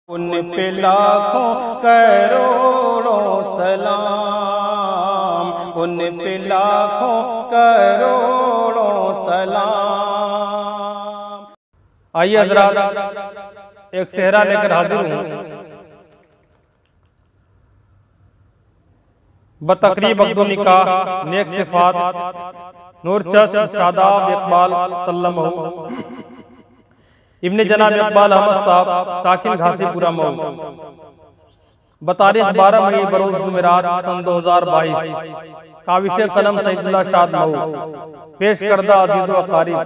उन पे लाखों करोड़ों सलाम, उन पे लाखों करोड़ों सलाम। आइए हज़रात, एक सेहरा लेकर हाजिर हूँ। बतकरीब अब्दुल निकाह नेक सिफात नूर चश्म शादाब इकबाल सल्लल्लाहु इब्ने जनाब इकबाल अहमद साहब साकिन घासीपुरा मऊ बतारीख 12 मई बरोज जुमेरात सन 2022 काविश कलम सईदुल्लाह शाद मऊ पेश करदा अजीज व अकारीब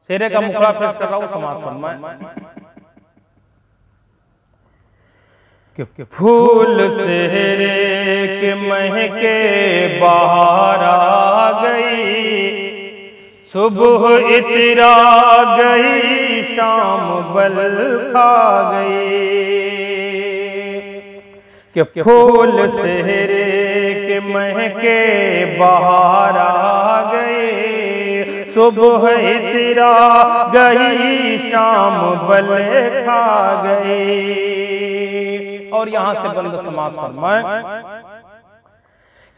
शेरे का मुखड़ा पेश कर रहा हूँ, समाअत फरमाएं। फूल सेहरे के महके बहार आ गई, सुबह इतरा गई, शाम बल खा गई। कि फूल सेहरे के महके बहार आ गई, सुबह इतरा गई, शाम बल खा गई। और यहाँ से बंद समाअत फरमाएं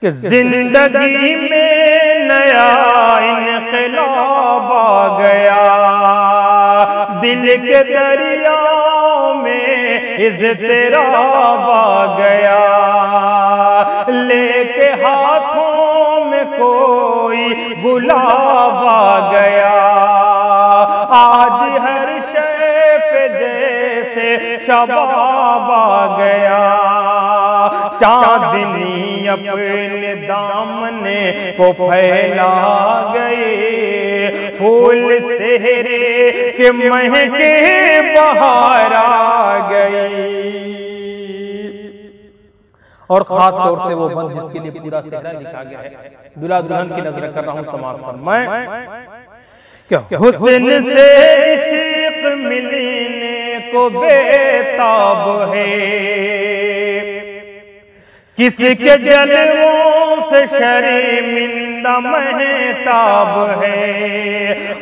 कि जिंदगी में नया इनकलाब आ गया, दिल के दरियाओं में इज़्तिराब आ गया। लेके हाथों में कोई गुलाब आ गया, आज हर शय पे जैसे शबाब आ गया। चांदनी अपने दामने को फैला गए, फूल सेहरे के महके बहार आ गई। और खास तौर से वो बंद जिसके लिए पूरा सेहरा लिखा गया है, दुल्हा दुल्हन की नजर कर रहा हूँ, समाअत फरमाएं। क्या हुस्न से इश्क मिलने को बेताब है, किसके जलवों से शर्मिंदा महताब है।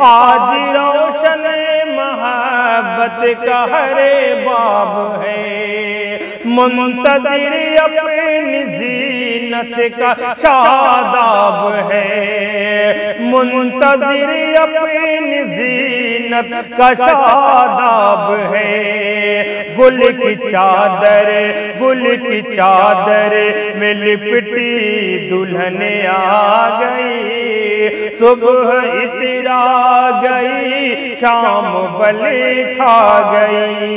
आज रोशन मोहब्बत का हरे बाब है, मुंतज़िर अपनी ज़ीनत का शादाब है, मुंतज़िर अपनी ज़ीनत का शादाब है। गुल की चादर में लिपटी दुल्हन आ गई, सुबह इतरा गई, शाम बल खा गई।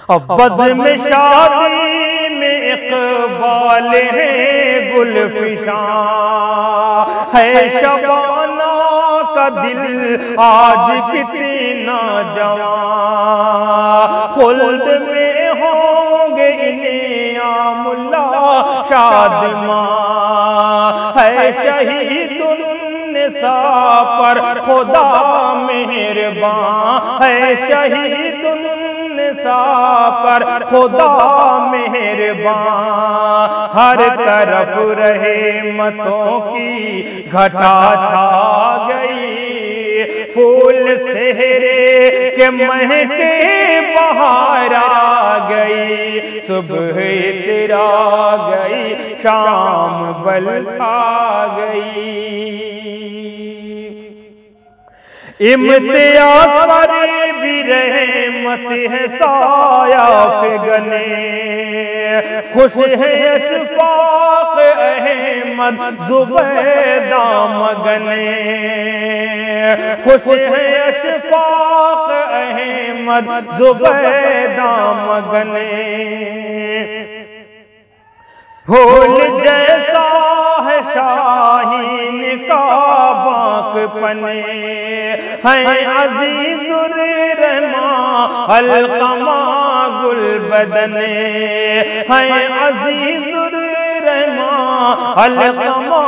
अब बज़्म में शादी में इक़बाल है गुलफिशां, है शबाना का दिल आज कितना जवां। खुल्द में होंगे इनामुल्लाह शादिमां, है शहीदुन्निसा पर खुदा मेहरबान, है शहीदुन्निसा पर खुदा मेहरबान। हर तरफ रहमतों की घटा छा गई, फूल सेहरे के महके बहार आ गई, सुबह इतरा गई, शाम बल खा गई। इम्तियाज पर भी रहमत है साया फिगने, खुश है अशफाक अहमद ज़ुबैदा मगने, खुश है अशफाक अहमद ज़ुबैदा मगने। फूल जैसा है शाहीन का बांकपने, है अज़ीज़ुर रहमान अलक़मा गुलबदने, है अज़ीज़ुर रहमान अलक़मा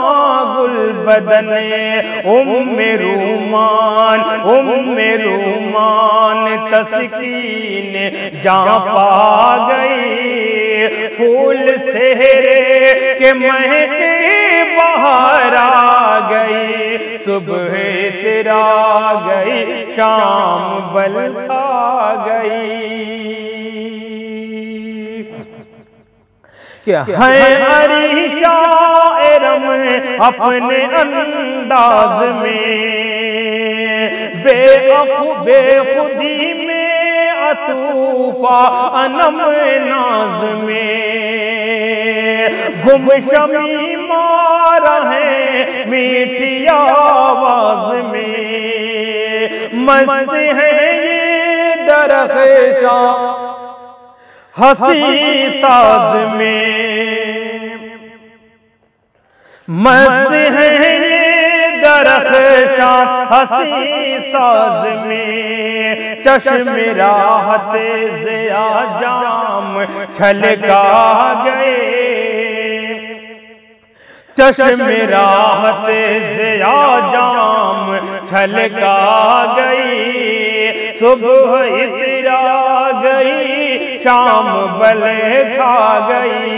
गुलबदने। उम्मे रूमान तस्कीन जहाँ पा गई, फूल सेहरे के महके बहार आ गई, सुबह तेरा गई, शाम बल खा गई। क्या है अरी शायरम अपने अंदाज में, बेखुदी में अतूफा अनम नाज में, गुम शमी मारा है मीठी आवाज में। मस्त है ये दरख्शां हंसी साज में, मस्त है ये दरख्शां हंसी साज में। चश्मे राहत ज़िया जाम छलका गए, चश्मे राहत ज़िया जाम छलका गई। सुबह इतरा गई, शाम बल खा गई।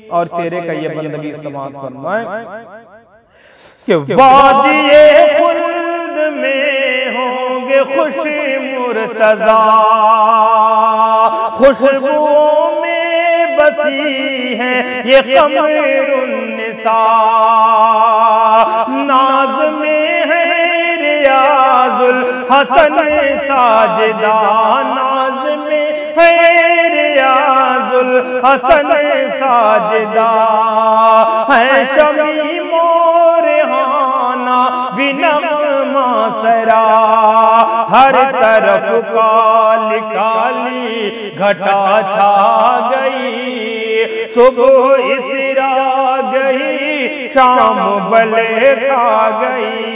और चेहरे का ये बंदगी समाप्त फरमाए कि वादिए खुल्द में होंगे खुश मुर्तजा, खुशबुओं में बसी है ये कमरुन्निसा। नाज में है रियाजुल हसन साजिदा, नाज में है रियाजुल हसन साजिदा। है शमी मोरहाना बिनग़्मा सरा, हर तरफ काली काली घटा छा गई। सुबह इतरा गई, शाम बल खा गई।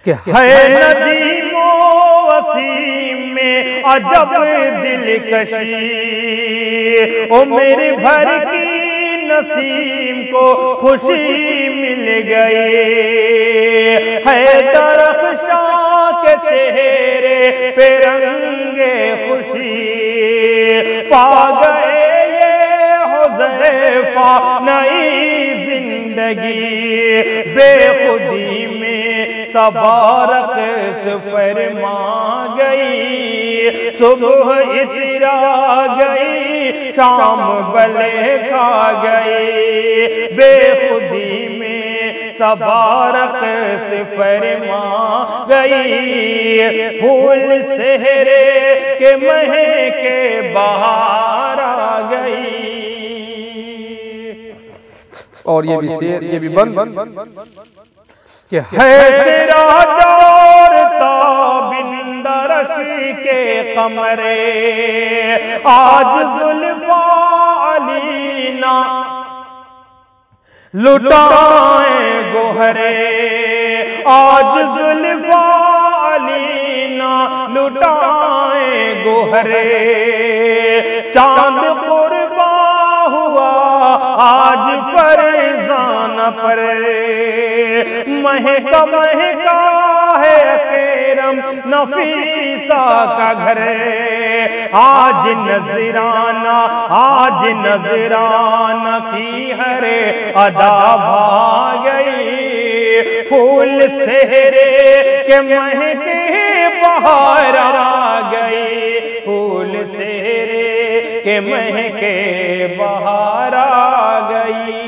क्या है नदीमो वसीम में अजब दिलकशी, ओ मेरे भर की नसीम को खुशी मिल गई। है दरख्शां के चेहरे पे रंगे खुशी, पा गए ये हुज़ैफा नई जिंदगी। बेखुदी में सबारक फरमा गई, सुबह इतरा गई, शाम बल खा गई। बेखुदी में सबारक फरमा गई, फूल सेहरे के महके बाहर आ गई। और ये भी शेर, ये भी बंद कि है सिराजोर ताबिंदरश के कमरे, आज जुल्फा अलीना लुटाए गोहरे। आज जुल्फा अलीना लुटाए गोहरे। चांद कुर्बा हुआ आज फरजाना पर, महका महका है करम नफीसा का घर। आज नजराना, आज नजराना की हरे अदा भा गई। फूल सेहरे के महके बाहर आ गई, फूल सेहरे के महके बाहर आ गई।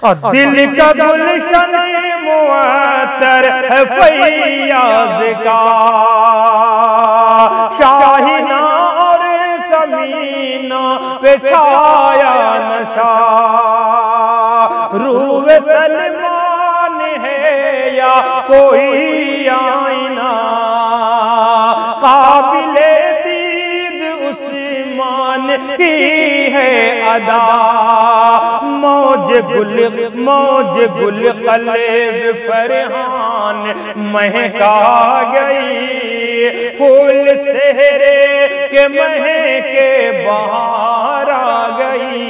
दिल का गुलशन मुअत्तर है फैयाज का, शाहीना और समीना पे छाया नशा। रूह सलमान है या कोई आईना, काबिले दीद उस्मान की है अदा। मौज गुल कलेब फरहान महका गई। फूल सेहरे के महके बाहर आ गई।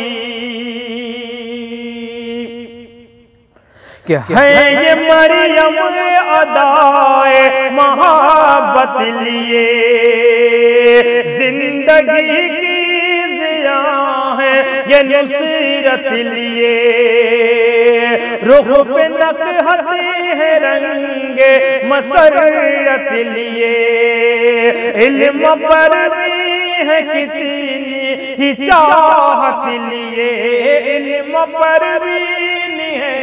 क्या है ये मरियम अदाए मोहब्बत लिए, जिंदगी की ये नुसरत लिए, रुख पे नकहत है रंगे मसरत लिए, इल्म पर भी है कितनी ही चाहत लिए, इल्म पर भी है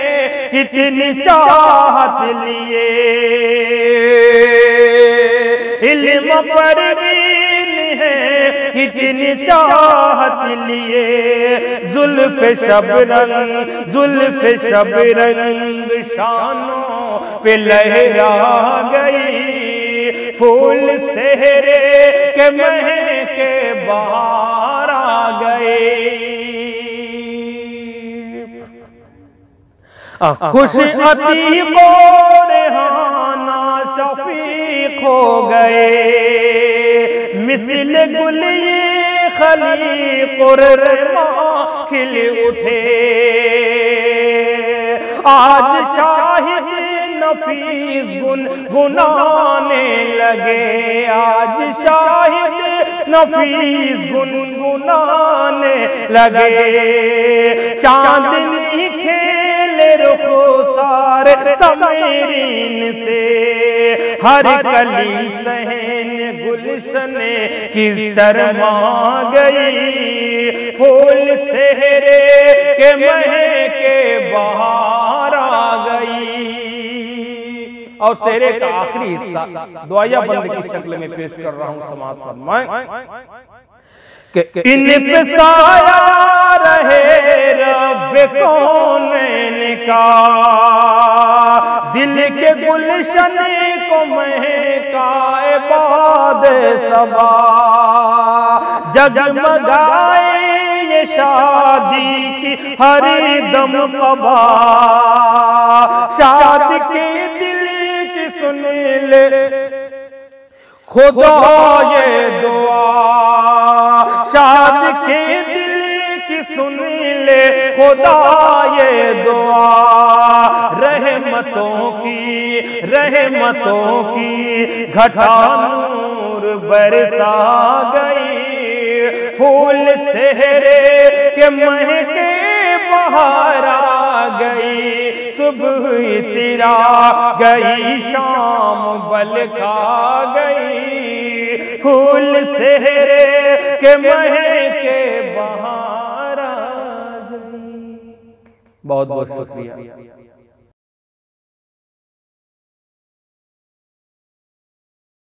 कितनी चाहत लिए, इल्म पर भी है कितनी चाहत लिए, जुल्फ शबरंग शानों पे लहरा गई, फूल सेहरे के महके बाहर आ गए, खुश अतीको रेहाना शफीक हो गए, मिसल गुल खली कुर्रमा खिल उठे, आज शाहिद नफीस गुनगुनाने लगे, आज शाहिद नफीस गुनगुनाने लगे, चांदनी खेले रुखो सारे समीरीन से, हर कली सहन गुलशने की शर्मा गई, फूल सेहरे के महके बाहर आ गई। और शेरे का आखिरी हिस्सा दुआया बंद की शक्ल में पेश कर रहा हूं, समाप्त फरमाएं कि इन पे साया रहे रब कौनैन का, दिल के गुलशन को महकाए बाद सबा, जगमगाए ये शादी की हर दम कबा, शादी के दिल की सुन ले खुदा ये दुआ, शादी के दिल की सुन ले खुदा ये दुआ, रहमतों की घटा नूर बरसा गई, फूल सेहरे के महके बाहर आ गई, सुबह तिरा गई शाम बल खा गई, फूल सेहरे के महके बाहर आ गई। बहुत बहुत शुक्रिया।